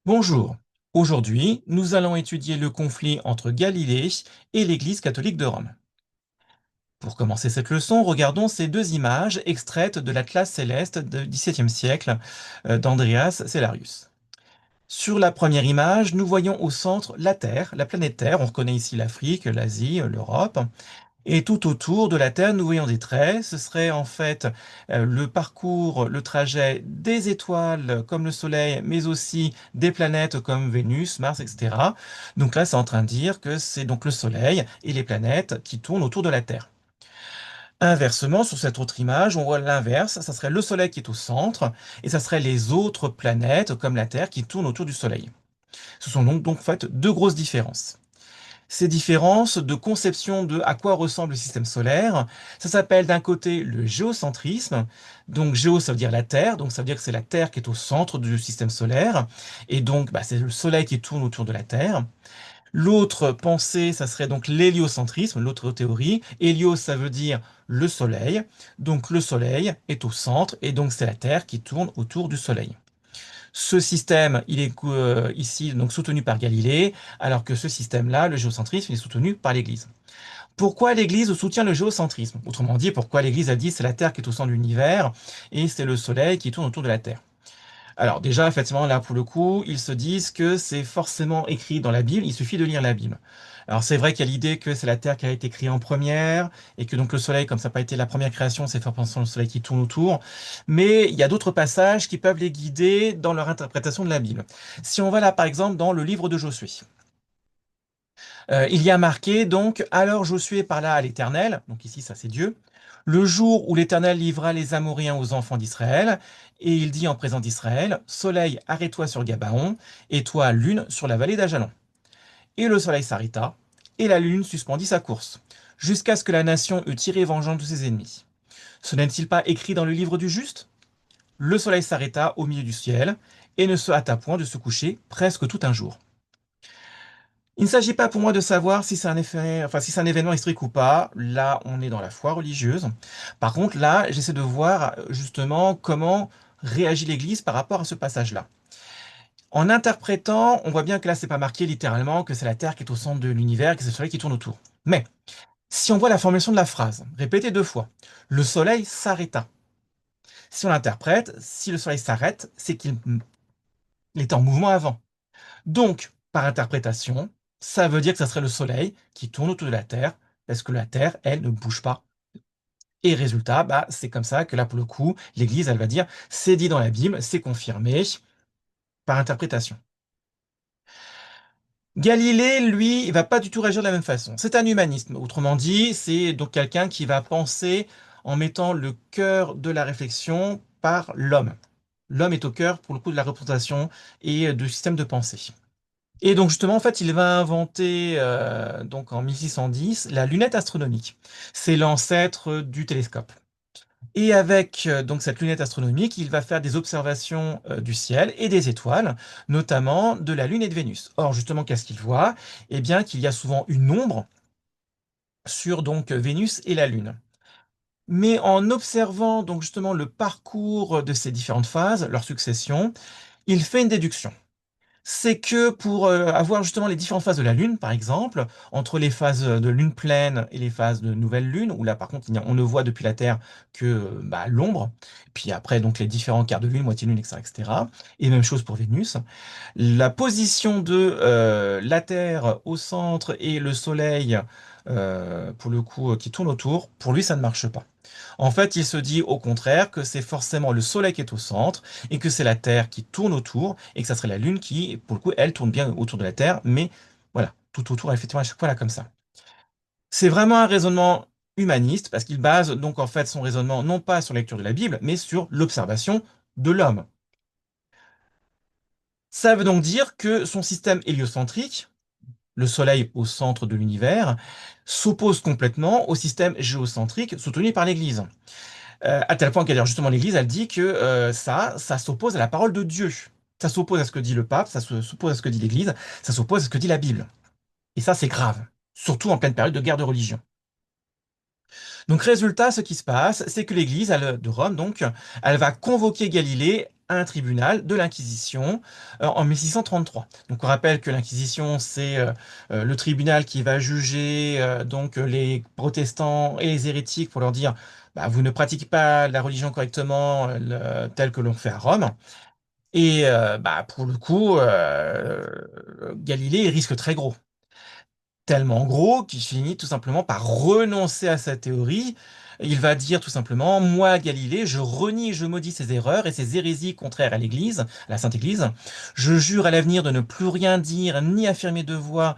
Bonjour. Aujourd'hui, nous allons étudier le conflit entre Galilée et l'Église catholique de Rome. Pour commencer cette leçon, regardons ces deux images extraites de l'Atlas céleste du XVIIe siècle d'Andreas Cellarius. Sur la première image, nous voyons au centre la Terre, la planète Terre. On reconnaît ici l'Afrique, l'Asie, l'Europe. Et tout autour de la Terre, nous voyons des traits. Ce serait en fait le parcours, le trajet des étoiles comme le Soleil, mais aussi des planètes comme Vénus, Mars, etc. Donc là, c'est en train de dire que c'est donc le Soleil et les planètes qui tournent autour de la Terre. Inversement, sur cette autre image, on voit l'inverse. Ça serait le Soleil qui est au centre, et ça serait les autres planètes comme la Terre qui tournent autour du Soleil. Ce sont donc en fait deux grosses différences. Ces différences de conception de à quoi ressemble le système solaire, ça s'appelle d'un côté le géocentrisme. Donc géo, ça veut dire la Terre, donc ça veut dire que c'est la Terre qui est au centre du système solaire, et donc c'est le Soleil qui tourne autour de la Terre. L'autre pensée, ça serait donc l'héliocentrisme, l'autre théorie. Hélios, ça veut dire le Soleil, donc le Soleil est au centre, et donc c'est la Terre qui tourne autour du Soleil. Ce système, il est ici donc soutenu par Galilée, alors que ce système-là, le géocentrisme, il est soutenu par l'Église. Pourquoi l'Église soutient le géocentrisme? Autrement dit, pourquoi l'Église a dit c'est la Terre qui est au centre de l'univers et c'est le Soleil qui tourne autour de la Terre? Alors déjà, effectivement, là pour le coup, ils se disent que c'est forcément écrit dans la Bible, il suffit de lire la Bible. Alors c'est vrai qu'il y a l'idée que c'est la Terre qui a été créée en première, et que donc le Soleil, comme ça n'a pas été la première création, c'est faire penser au Soleil qui tourne autour. Mais il y a d'autres passages qui peuvent les guider dans leur interprétation de la Bible. Si on va là, par exemple, dans le livre de Josué, il y a marqué donc, alors Josué parla à l'Éternel, donc ici ça c'est Dieu, le jour où l'Éternel livra les Amoréens aux enfants d'Israël, et il dit en présence d'Israël, Soleil, arrête-toi sur Gabaon, et toi, lune, sur la vallée d'Ajalon. Et le soleil s'arrêta, et la lune suspendit sa course, jusqu'à ce que la nation eût tiré vengeance de ses ennemis. Ce n'est-il pas écrit dans le livre du juste? Le soleil s'arrêta au milieu du ciel, et ne se hâta point de se coucher presque tout un jour. Il ne s'agit pas pour moi de savoir si c'est un effet, enfin, si c'est un événement historique ou pas. Là, on est dans la foi religieuse. Par contre, là, j'essaie de voir justement comment réagit l'Église par rapport à ce passage-là. En interprétant, on voit bien que là, c'est pas marqué littéralement que c'est la Terre qui est au centre de l'univers, que c'est le Soleil qui tourne autour. Mais si on voit la formulation de la phrase, répétée deux fois, le Soleil s'arrêta. Si on l'interprète, si le Soleil s'arrête, c'est qu'il était en mouvement avant. Donc, par interprétation, ça veut dire que ça serait le Soleil qui tourne autour de la Terre, parce que la Terre, elle, ne bouge pas. Et résultat, c'est comme ça que là, pour le coup, l'Église, elle va dire, c'est dit dans la Bible, c'est confirmé par interprétation. Galilée, lui, il va pas du tout réagir de la même façon. C'est un humanisme. Autrement dit, c'est donc quelqu'un qui va penser en mettant le cœur de la réflexion par l'homme. L'homme est au cœur, pour le coup, de la représentation et du système de pensée. Et donc justement, en fait, il va inventer donc en 1610 la lunette astronomique. C'est l'ancêtre du télescope. Et avec donc cette lunette astronomique, il va faire des observations du ciel et des étoiles, notamment de la Lune et de Vénus. Or, justement, qu'est-ce qu'il voit? Eh bien, qu'il y a souvent une ombre sur donc Vénus et la Lune. Mais en observant donc justement le parcours de ces différentes phases, leur succession, il fait une déduction. C'est que pour avoir justement les différentes phases de la Lune, par exemple, entre les phases de lune pleine et les phases de nouvelle Lune, où là par contre on ne voit depuis la Terre que l'ombre, puis après donc les différents quarts de Lune, moitié Lune, etc., etc. Et même chose pour Vénus. La position de la Terre au centre et le Soleil, pour le coup, qui tourne autour, pour lui ça ne marche pas. En fait, il se dit au contraire que c'est forcément le Soleil qui est au centre et que c'est la Terre qui tourne autour et que ça serait la Lune qui, pour le coup, elle tourne bien autour de la Terre, mais voilà, tout autour, effectivement, à chaque fois là comme ça. C'est vraiment un raisonnement humaniste parce qu'il base donc en fait son raisonnement non pas sur la lecture de la Bible, mais sur l'observation de l'homme. Ça veut donc dire que son système héliocentrique, le Soleil au centre de l'univers, s'oppose complètement au système géocentrique soutenu par l'Église. À tel point qu'elle justement l'Église, elle dit que ça s'oppose à la parole de Dieu. Ça s'oppose à ce que dit le pape, s'oppose à ce que dit l'Église, ça s'oppose à ce que dit la Bible. Et ça, c'est grave, surtout en pleine période de guerre de religion. Donc résultat, ce qui se passe, c'est que l'Église de Rome, donc, elle va convoquer Galilée à un tribunal de l'Inquisition en 1633. Donc on rappelle que l'Inquisition, c'est le tribunal qui va juger donc les protestants et les hérétiques pour leur dire bah, vous ne pratiquez pas la religion correctement telle que l'on fait à Rome. Et bah, pour le coup, Galilée risque très gros. Tellement gros qu'il finit tout simplement par renoncer à sa théorie. Il va dire tout simplement, moi, Galilée, je renie et je maudis ces erreurs et ces hérésies contraires à l'Église, à la Sainte Église. Je jure à l'avenir de ne plus rien dire ni affirmer de voix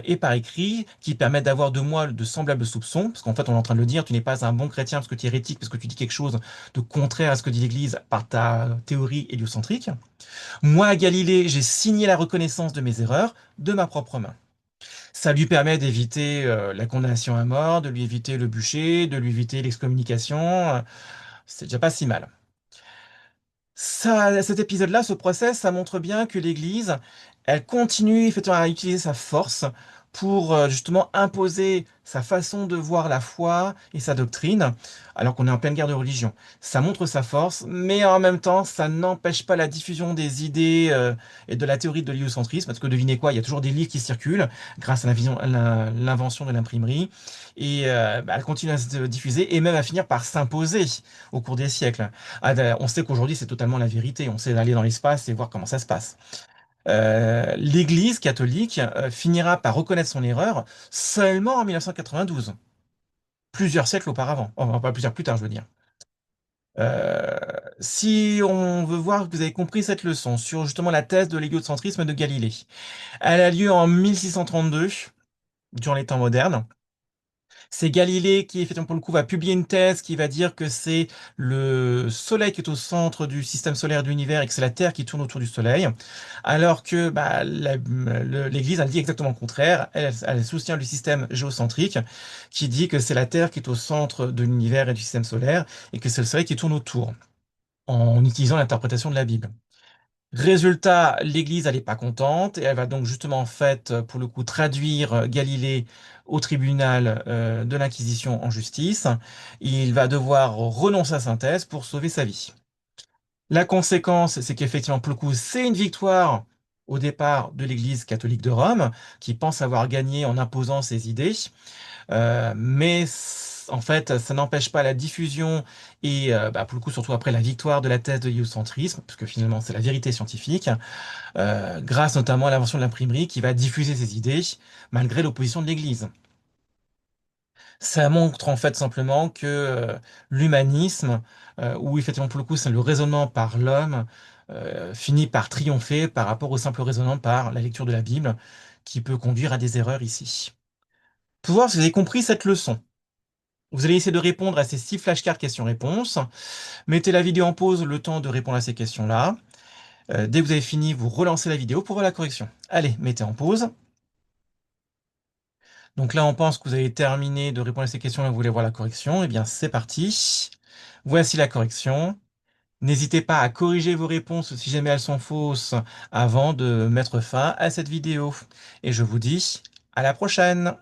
et par écrit qui permettent d'avoir de moi de semblables soupçons, parce qu'en fait on est en train de le dire, tu n'es pas un bon chrétien parce que tu es hérétique, parce que tu dis quelque chose de contraire à ce que dit l'Église par ta théorie héliocentrique. Moi, Galilée, j'ai signé la reconnaissance de mes erreurs de ma propre main. Ça lui permet d'éviter la condamnation à mort, de lui éviter le bûcher, de lui éviter l'excommunication. C'est déjà pas si mal. Cet épisode-là, ce procès, ça montre bien que l'Église, elle continue effectivement à utiliser sa force pour justement imposer sa façon de voir la foi et sa doctrine, alors qu'on est en pleine guerre de religion. Ça montre sa force, mais en même temps, ça n'empêche pas la diffusion des idées et de la théorie de l'héliocentrisme, parce que devinez quoi, il y a toujours des livres qui circulent grâce à l'invention de l'imprimerie, et bah, elle continue à se diffuser et même à finir par s'imposer au cours des siècles. On sait qu'aujourd'hui, c'est totalement la vérité. On sait aller dans l'espace et voir comment ça se passe. L'Église catholique finira par reconnaître son erreur seulement en 1992, plusieurs siècles auparavant. Enfin, pas plusieurs plus tard, je veux dire. Euh, Si on veut voir que vous avez compris cette leçon sur justement la thèse de l'héliocentrisme de Galilée, elle a lieu en 1632, durant les temps modernes. C'est Galilée qui, effectivement, pour le coup, va publier une thèse qui va dire que c'est le Soleil qui est au centre du système solaire de l'univers et que c'est la Terre qui tourne autour du Soleil, alors que bah, l'Église, elle dit exactement le contraire. Elle soutient le système géocentrique qui dit que c'est la Terre qui est au centre de l'univers et du système solaire et que c'est le Soleil qui tourne autour, en utilisant l'interprétation de la Bible. Résultat, l'Église, elle n'est pas contente et elle va donc justement en fait, pour le coup, traduire Galilée au tribunal de l'Inquisition en justice. Il va devoir renoncer à sa thèse pour sauver sa vie. La conséquence, c'est qu'effectivement, pour le coup, c'est une victoire au départ de l'Église catholique de Rome, qui pense avoir gagné en imposant ses idées. En fait, ça n'empêche pas la diffusion et bah, pour le coup, surtout après la victoire de la thèse de heliocentrisme, puisque finalement c'est la vérité scientifique, grâce notamment à l'invention de l'imprimerie qui va diffuser ses idées malgré l'opposition de l'Église. Ça montre en fait simplement que l'humanisme, où effectivement pour le coup c'est le raisonnement par l'homme, finit par triompher par rapport au simple raisonnement par la lecture de la Bible, qui peut conduire à des erreurs ici. Pour voir si vous avez compris cette leçon. Vous allez essayer de répondre à ces 6 flashcards questions-réponses. Mettez la vidéo en pause le temps de répondre à ces questions-là. Dès que vous avez fini, vous relancez la vidéo pour voir la correction. Allez, mettez en pause. Donc là, on pense que vous avez terminé de répondre à ces questions et vous voulez voir la correction. Eh bien, c'est parti. Voici la correction. N'hésitez pas à corriger vos réponses si jamais elles sont fausses avant de mettre fin à cette vidéo. Et je vous dis à la prochaine.